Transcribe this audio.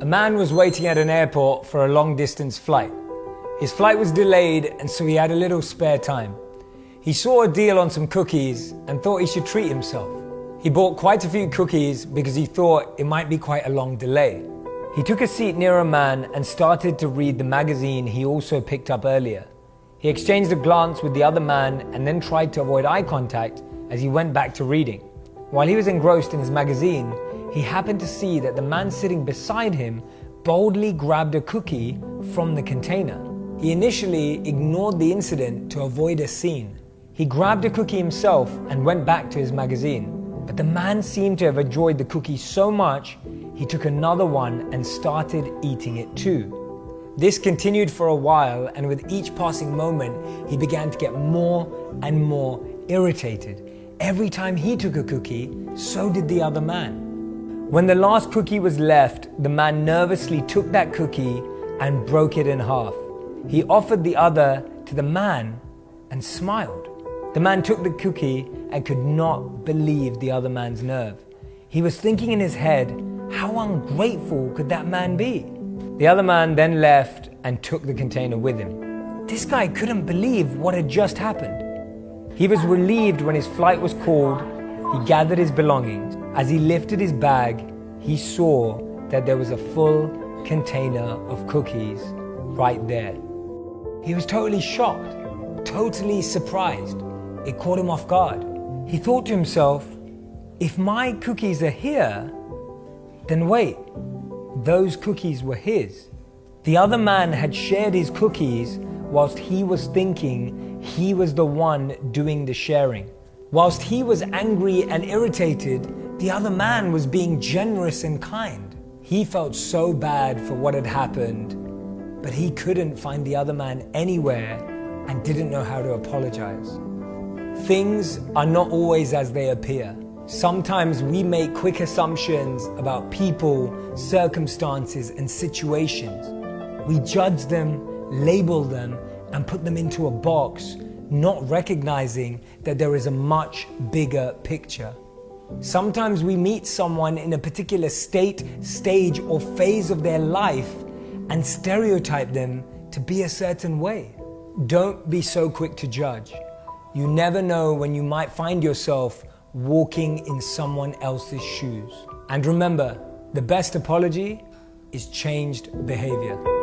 man was waiting at an airport for a long-distance flight. His flight was delayed, and so he had a little spare time. He saw a deal on some cookies and thought he should treat himself. He bought quite a few cookies because he thought it might be quite a long delay. He took a seat near a man and started to read the magazine he also picked up earlier. He exchanged a glance with the other man and then tried to avoid eye contact as he went back to reading. While he was engrossed in his magazine, he happened to see that the man sitting beside him boldly grabbed a cookie from the container. He initially ignored the incident to avoid a scene. He grabbed a cookie himself and went back to his magazine. But the man seemed to have enjoyed the cookie so much, he took another one and started eating it too. This continued for a while, and with each passing moment, he began to get more and more irritated. Every time he took a cookie, so did the other man. When the last cookie was left, the man nervously took that cookie and broke it in half. He offered the other to the man and smiled. The man took the cookie and could not believe the other man's nerve. He was thinking in his head, how ungrateful could that man be? The other man then left and took the container with him. This guy couldn't believe what had just happened. He was relieved when his flight was called. He gathered his belongings. As he lifted his bag, he saw that there was a full container of cookies right there. He was totally shocked, totally surprised. It caught him off guard. He thought to himself, if my cookies are here, then wait, those cookies were his. The other man had shared his cookies whilst he was thinking he was the one doing the sharing. Whilst he was angry and irritated, the other man was being generous and kind. He felt so bad for what had happened, but he couldn't find the other man anywhere and didn't know how to apologize. Things are not always as they appear. Sometimes we make quick assumptions about people, circumstances, and situations. We judge them, label them, and put them into a box, not recognizing that there is a much bigger picture. Sometimes we meet someone in a particular state, stage, or phase of their life and stereotype them to be a certain way. Don't be so quick to judge. You never know when you might find yourself walking in someone else's shoes. And remember, the best apology is changed behavior.